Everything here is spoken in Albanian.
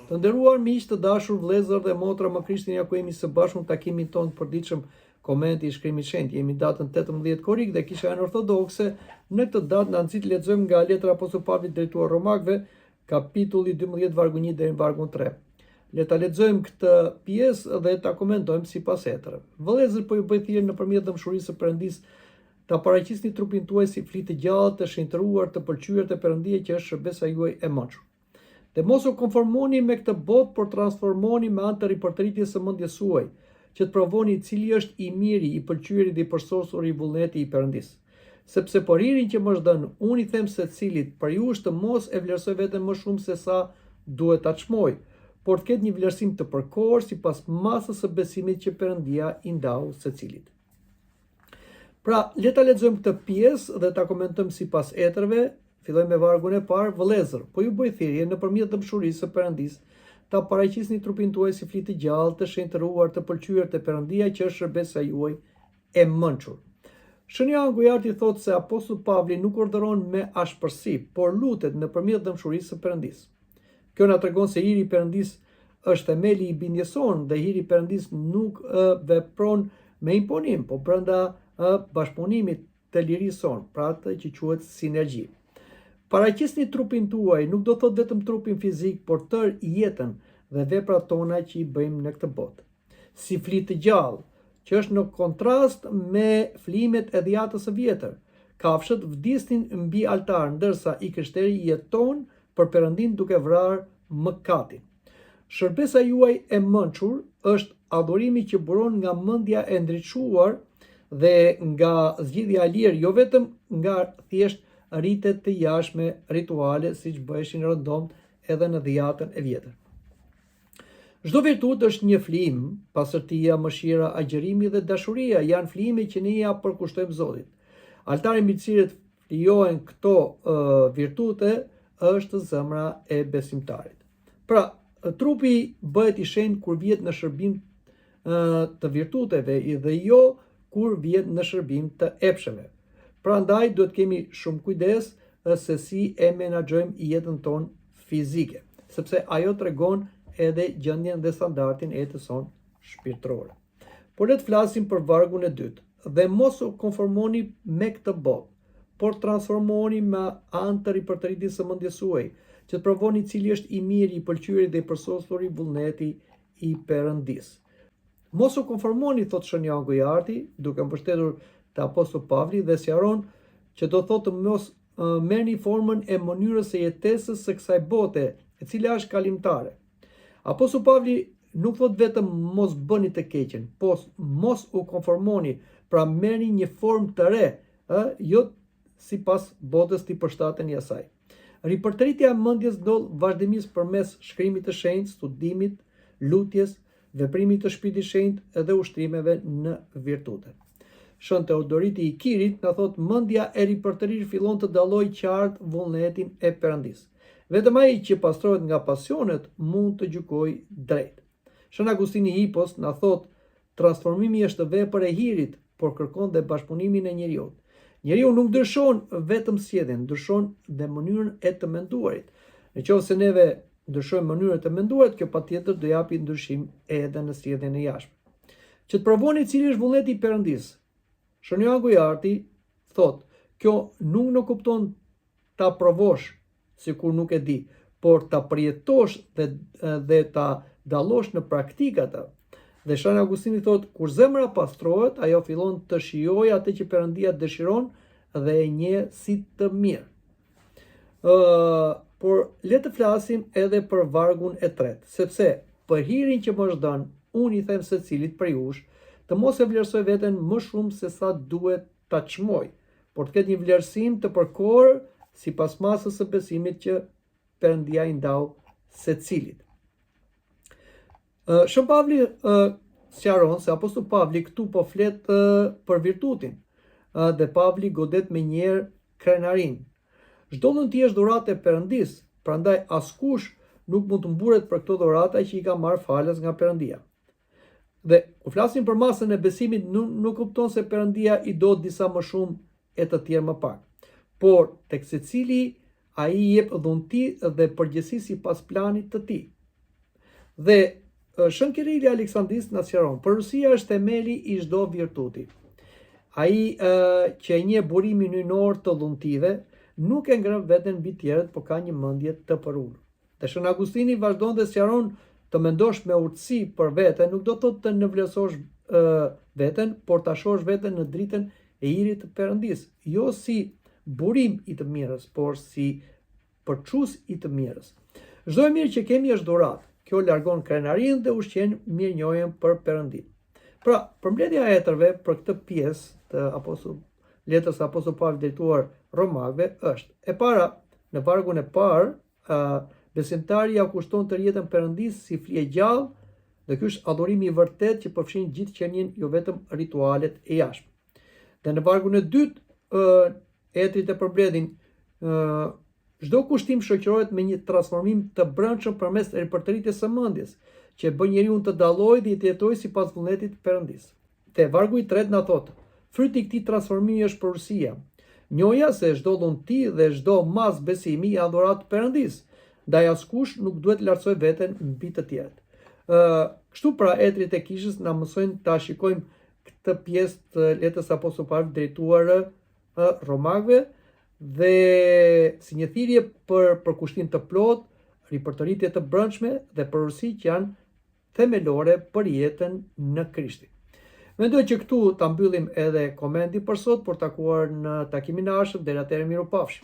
Të nderuar miq të dashur, vëllezër dhe motra, më Krishtin ja ku jemi së bashku në takimin tonë të përditshëm Komenti i Shkrimit të Shenjtë. Jemi datën 18 korrik dhe Kisha Janë Ortodokse. Në këtë datë na nxit lexojmë nga letra e Apostullit Pavlit drejtuar Romakëve, kapitulli 12 vargu 1 deri në vargun 3. Le ta lexojmë këtë pjesë dhe ta komentojmë sipas hetrave. Vëllezër, po ju bëj thirrje nëpërmjet dëmshurisë së Perëndis ta paraqisni trupin tuaj si flitë të gjallë, të shenjtëruar, të pëlqyer te Perëndia që është shërbesa juaj e mençur. Dhe mos u konformoni me këtë botë, por transformoni me anë të ripërtritjes së mendjes suaj, që të provoni cili është i miri, i pëlqyeri dhe i përsosur i vullneti i Perëndis. Sepse për hirin që më është dhënë, unë i them secilit për ju është të mos e vlerësoj veten më shumë se sa duhet ta çmoj, por të ketë një vlerësim të përkohur sipas masës së besimit që Perëndia i ndau secilit. Pra, le ta lexojmë këtë pjesë dhe ta komentojmë sipas hetrave. Fillojmë me vargun e parë. Vëllezër, po ju bëj thirrje nëpërmjet dëmshurisë së Perëndis ta paraqisni trupin tuaj si flitë të gjallë, të shenjtëruar, të pëlqyer te Perëndia që është shërbesa juaj e mençur. Shënia Angujati thotë se Apostulli Pavli nuk urdhëron me ashpërsi, por lutet nëpërmjet dëmshurisë së Perëndis. Kjo na tregon se hiri i Perëndis është themeli i bindjes sonë dhe hiri i Perëndis nuk vepron me imponim, por brenda bashkëpunimit të lirisë sonë, pra atë që quhet sinergji. Paraqisni trupin tuaj nuk do thot vetëm trupin fizik, por tërë jetën dhe veprat tona që i bëjmë në këtë botë. Si flitë të gjallë, që është në kontrast me flimet e dhjatës së vjetër. Kafshët vdisnin mbi altar, ndërsa i krishteri jeton për Perëndin duke vrarë mëkatin. Shërbesa juaj e mençur është adhurimi që buron nga mendja e ndriçuar dhe nga zgjidhja e lirë, jo vetëm nga thjesht rritet të jashtme rituale siç bëheshin rëndomt edhe në dhjatën e vjetër. Çdo virtut është një flim, pastërtia, mëshira, agjërimi dhe dashuria janë flime që ne ja përkushtojmë Zotit. Altari mbi të cilët flijohen këto virtute është zemra e besimtarit. Pra, trupi bëhet i shenjtë kur vjet në shërbim të virtuteve dhe jo kur vjet në shërbim të epsheve. Prandaj duhet kemi shumë kujdes se si e menaxhojmë jetën tonë fizike, sepse ajo tregon edhe gjendjen dhe standardin e jetës sonë shpirtërore. Por le të flasim për vargun e dytë. Dhe mos u konformoni me këtë botë, por transformohuni me anë të ripërtritjes së mendjes suaj, që të provoni cili është i miri, i pëlqyeri dhe i përsosur i vullneti i Perëndis. Mos u konformoni, thot Shënia Angujati, duke mbështetur te Apostulli Pavli dhe sqaron që do thotë mos merrni formën e mënyrës së jetesës së kësaj bote, e cila është kalimtare. Apostulli Pavli nuk thot vetëm mos bëni të keqen, po mos u konformoni, pra merrni një formë të re, jo sipas botës të përshtateni asaj. Ripërtritja e mendjes ndodh vazhdimisht përmes shkrimit të shenjtë, studimit, lutjes, veprimit të Shpirtit të Shenjtë dhe ushtrimeve në virtute. Shën Teodoriti i Kirit na thot mendja e ripërtërisht fillon të dallojë qartë vullnetin e Perëndis. Vetëm ai që pastrohet nga pasionet mund të gjykojë drejt. Shën Agustini i Hipos na thot transformimi është vepër e hirit, por kërkon dhe bashkëpunimin e njeriu. Njeriu nuk ndryshon vetëm sjelljen, ndryshon dhe mënyrën e të menduarit. Nëse neve ndryshojmë mënyrën e të menduarit, kjo patjetër do japi ndryshim edhe në sjelljen e jashtme. Që të provoni cili është vullneti i Perëndis. Shënia Angujati thot, kjo nuk në kupton ta provosh sikur nuk e di, por ta përjetosh dhe ta dallosh në praktikë atë. Dhe Shën Agustini thot, kur zemra pastrohet, ajo fillon të shijojë atë që Perëndia dëshiron dhe e njeh si të mirë. Por le të flasim edhe për vargun e tretë, sepse për hirin që më është dhënë, unë i them secilit prej jush, të mos e vlerësoj veten më shumë se sa duhet ta çmoj, por të ketë një vlerësim të përkohur sipas masës së besimit që Perëndia i ndau secilit. Shën Pavli sqaron se Apostulli Pavli këtu po flet për virtutin, dhe Pavli godet me njerë krenarin. Çdo dhunti është dhuratë e Perëndis, prandaj askush nuk mund të mburet për këto dhurata që i ka marrë falas nga Perëndia. Dhe kur flasim për masën e besimit, nuk kupton se Perëndia i do disa më shumë e të tjerë më pak. Por tek secili ai i jep dhunti dhe përgjegjësi sipas planit të tij. Dhe Shën Kirili Aleksandris na sqaron, porosiia është themeli i çdo virtuti. Ai që e njeh burimin hyjnor të dhuntive, nuk e ngre veten mbi tjerët, por ka një mendje të përulur. Dhe Shën Agustini vazhdon dhe sqaron, të mendosh me urtësi për veten nuk do të thotë të nëvlerësosh veten, por ta shohësh veten në dritën e irit të Perëndis, jo si burim i të mirës, por si përçues i të mirës. Çdo e mirë që kemi është dhuratë. Kjo largon krenarinë dhe ushqen mirënjohjen për Perëndin. Pra, përmbledhja e hetërve për këtë pjesë të letrës së Apostullit Pavli drejtuar Romakëve është: e para, në vargun e parë, besimtari ja kushton të jetën Perëndis si fije gjallë, dhe ky është adhurimi i vërtet që përfshin gjithë qenien, jo vetëm ritualet e jashtme. Dhe në vargun e dytë, etrit e përmbledhin: çdo kushtim shoqërohet me një transformim të brendshëm përmes ripërtëritjes së mendjes, që bën njeriu të dallojë dhe të jetojë sipas vullnetit të Perëndis. Te vargu i tretë na thotë: fryti i këtij transformimi është porosia. Njohja se çdo dhunti dhe çdo mas besimi janë dhuratë të Perëndis, ndaj askush nuk duhet lartësoj veten mbi të tjerët. Kështu pra, etrit e kishës na mësojnë ta shikojmë këtë pjesë të letrës së Apostullit Pavlit drejtuar Romakëve, dhe si një thirrje për kushtim të plotë, ripërtëritje të brendshme dhe porosi që janë themelore për jetën në Krishtin. Mendoj që këtu ta mbyllim edhe komentin për sot, por takuar në takimin e ardhshëm. Deri atëherë, mirupafshim.